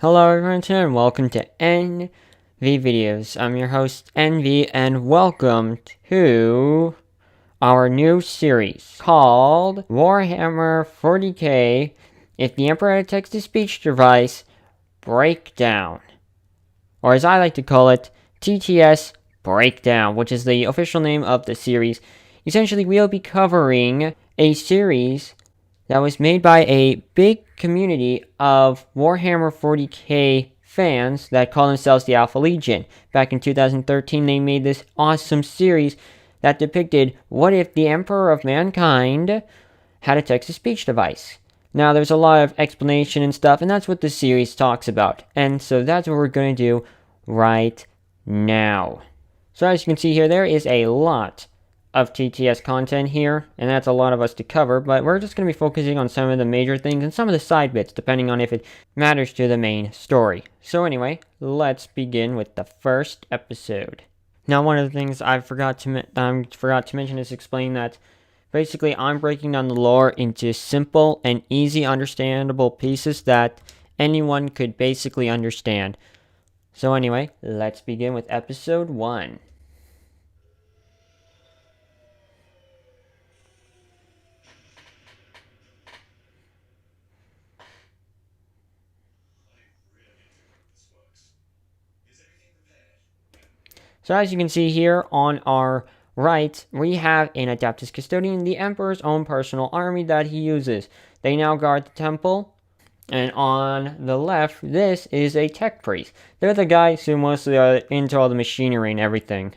Hello everyone and welcome to NV Videos. I'm your host NV and welcome to our new series called Warhammer 40k If the Emperor had a Text-to-Speech Device Breakdown. Or as I like to call it, TTS Breakdown, which is the official name of the series. Essentially, we'll be covering a series that was made by a big community of Warhammer 40k fans that call themselves the Alpha Legion. Back in 2013, they made this awesome series that depicted what if the Emperor of Mankind had a text-to-speech device. Now, there's a lot of explanation and stuff, and that's what the series talks about. And so that's what we're going to do right now. So as you can see here, there is a lot of TTS content here, and that's a lot of us to cover, but we're just going to be focusing on some of the major things and some of the side bits, depending on if it matters to the main story. So anyway, let's begin with the first episode. Now, one of the things I forgot to mention is explain that basically I'm breaking down the lore into simple and easy understandable pieces that anyone could basically understand. So anyway, let's begin with episode 1. So as you can see here on our right, we have an Adeptus Custodian, the Emperor's own personal army that he uses. They now guard the temple. And on the left, this is a tech priest. They're the guys who mostly are into all the machinery and everything.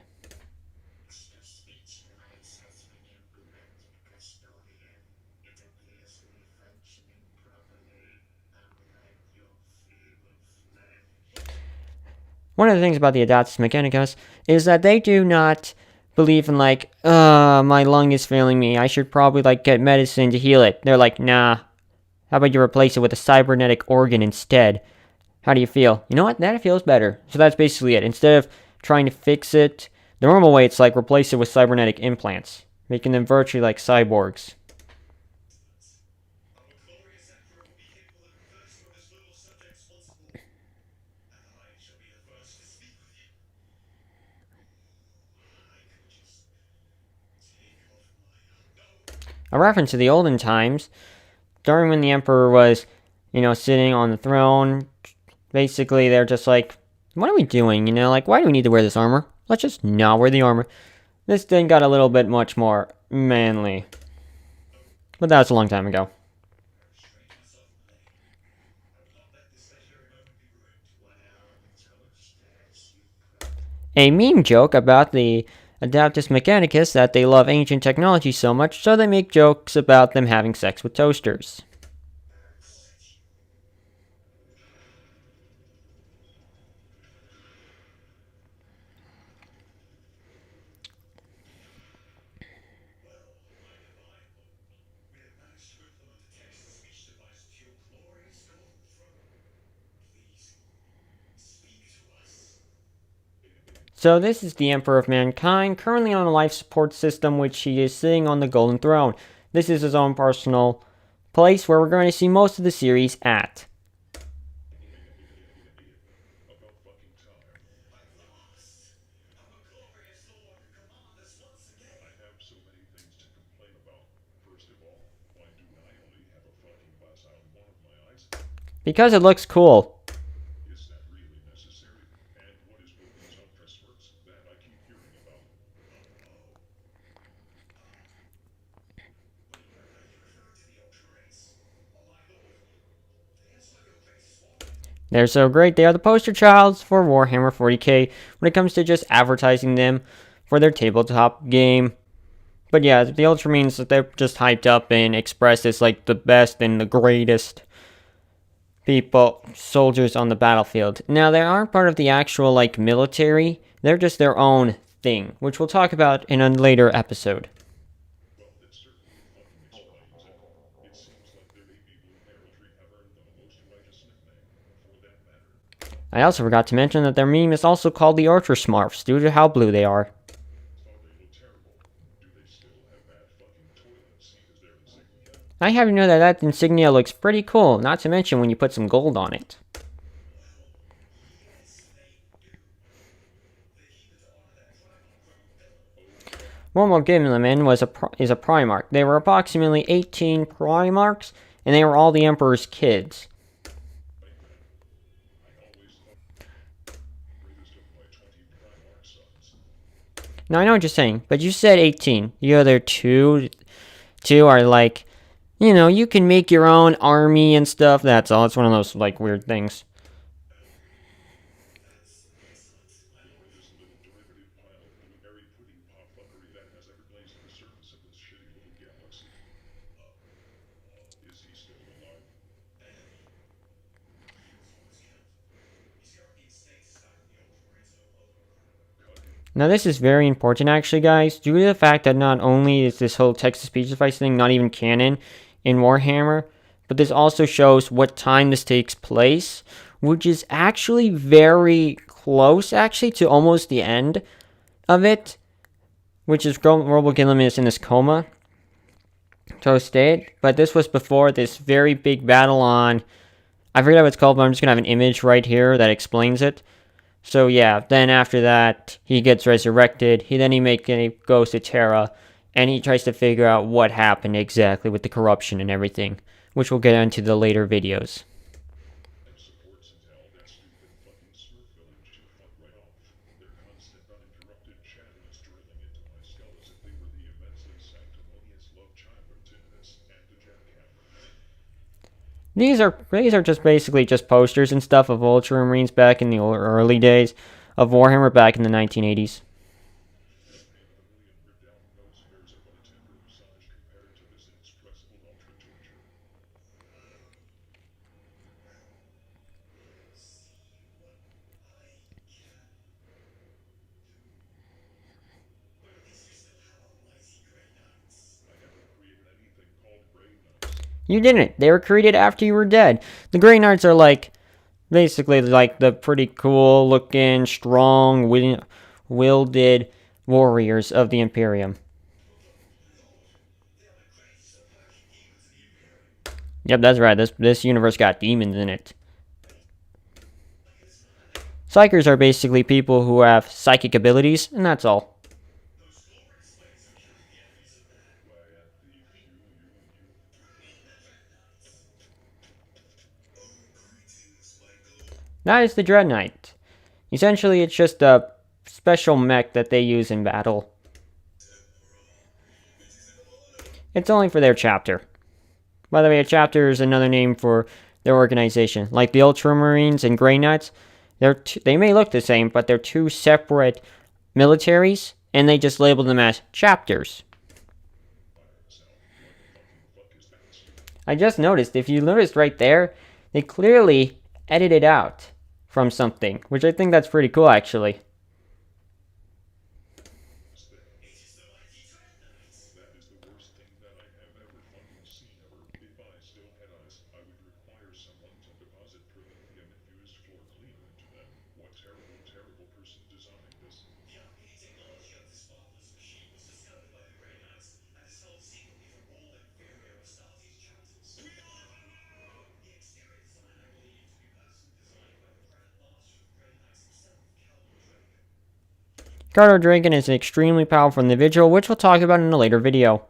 One of the things about the Adeptus Mechanicus is that they do not believe in my lung is failing me, I should probably get medicine to heal it. They're like, nah, how about you replace it with a cybernetic organ instead? How do you feel? You know what, that feels better. So that's basically it. Instead of trying to fix it the normal way, it's replace it with cybernetic implants, making them virtually like cyborgs. A reference to the olden times, during when the Emperor was, sitting on the throne. Basically, they're just like, what are we doing? Why do we need to wear this armor? Let's just not wear the armor. This thing got a little bit much more manly. But that was a long time ago. A meme joke about the Adeptus Mechanicus that they love ancient technology so much, so they make jokes about them having sex with toasters. So this is the Emperor of Mankind, currently on a life support system, which he is sitting on the Golden Throne. This is his own personal place where we're going to see most of the series at. Because it looks cool. They're so great, they are the poster childs for Warhammer 40k when it comes to just advertising them for their tabletop game. But yeah, the Ultramarines, they're just hyped up and expressed as the best and the greatest soldiers on the battlefield. Now, they aren't part of the actual military, they're just their own thing, which we'll talk about in a later episode. I also forgot to mention that their meme is also called the Ultra Smurfs due to how blue they are. I have you know that insignia looks pretty cool, not to mention when you put some gold on it. Gimliman is a Primarch. They were approximately 18 Primarchs, and they were all the Emperor's kids. Now I know what you're saying, but you said 18. The other two are like, you know, you can make your own army and stuff. That's all. It's one of those like weird things. Now this is very important actually, guys, due to the fact that not only is this whole text-to-speech device thing not even canon in Warhammer, but this also shows what time this takes place, which is actually very close actually to almost the end of it, which is Robo Gilliman is in this coma state, but this was before this very big battle on, I forget what it's called, but I'm just going to have an image right here that explains it. So yeah, then after that, he gets resurrected. He goes to Terra, and he tries to figure out what happened exactly with the corruption and everything, which we'll get into the later videos. These are just basically just posters and stuff of Ultramarines back in the early days of Warhammer back in the 1980s. You didn't. They were created after you were dead. The Grey Knights are like, basically like the pretty cool looking, strong, wielded warriors of the Imperium. Yep, that's right. This universe got demons in it. Psykers are basically people who have psychic abilities, and that's all. That is the Dread Knight. Essentially, it's just a special mech that they use in battle. It's only for their chapter. By the way, a chapter is another name for their organization. Like the Ultramarines and Grey Knights, they may look the same, but they're two separate militaries, and they just label them as chapters. I just noticed, if you noticed right there, they clearly edited out from something, which I think that's pretty cool, actually. Carter Dragon is an extremely powerful individual, which we'll talk about in a later video.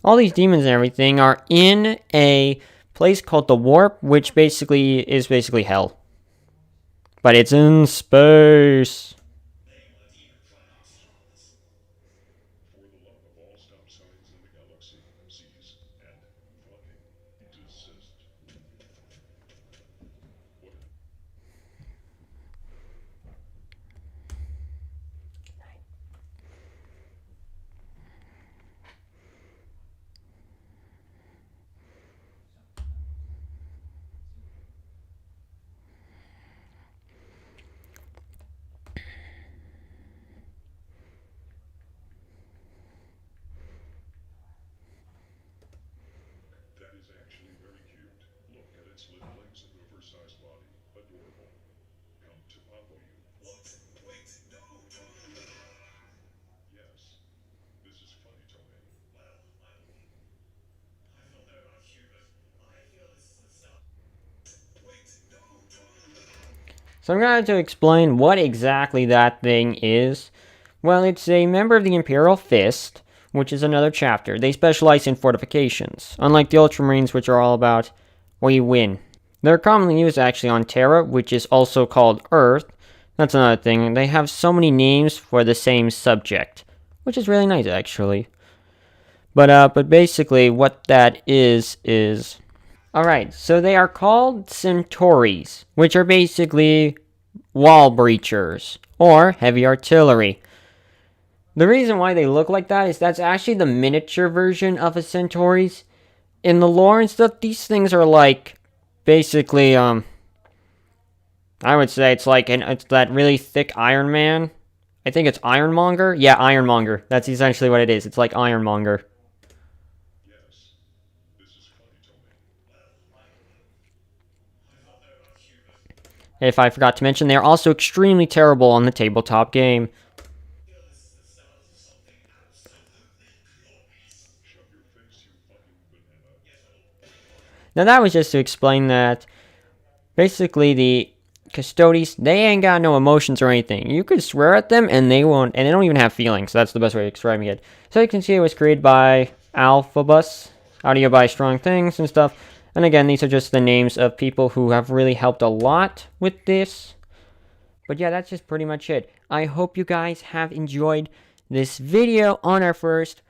All these demons and everything are in a place called the Warp, which is basically hell. But it's in space. So I'm going to explain what exactly that thing is. Well, it's a member of the Imperial Fist, which is another chapter. They specialize in fortifications, unlike the Ultramarines, which are all about we win. They're commonly used actually on Terra, which is also called Earth. That's another thing. They have so many names for the same subject, which is really nice actually. But basically what that is alright, so they are called Centaurs, which are basically wall breachers, or heavy artillery. The reason why they look like that is that's actually the miniature version of a Centaurs. In the lore and stuff, these things are like, basically, I would say it's like, it's that really thick Iron Man. I think it's Ironmonger? Yeah, Ironmonger. That's essentially what it is. It's like Ironmonger. If I forgot to mention, they're also extremely terrible on the tabletop game. Now that was just to explain that basically the Custodes, they ain't got no emotions or anything. You could swear at them and they won't, and they don't even have feelings. That's the best way of describing it. So you can see it was created by Alphabus, audio by Strong Things and stuff. And again, these are just the names of people who have really helped a lot with this. But yeah, that's just pretty much it. I hope you guys have enjoyed this video on our first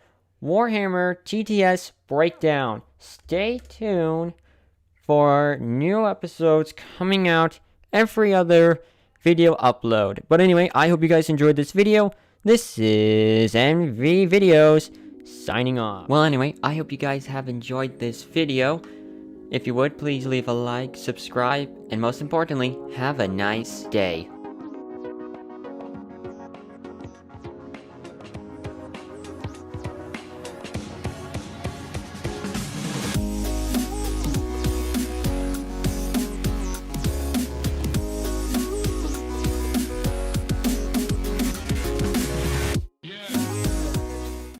Warhammer TTS breakdown. Stay tuned for new episodes coming out every other video upload. But anyway, I hope you guys enjoyed this video. This is NV Videos signing off. Well, anyway, I hope you guys have enjoyed this video. If you would, please leave a like, subscribe, and most importantly, have a nice day.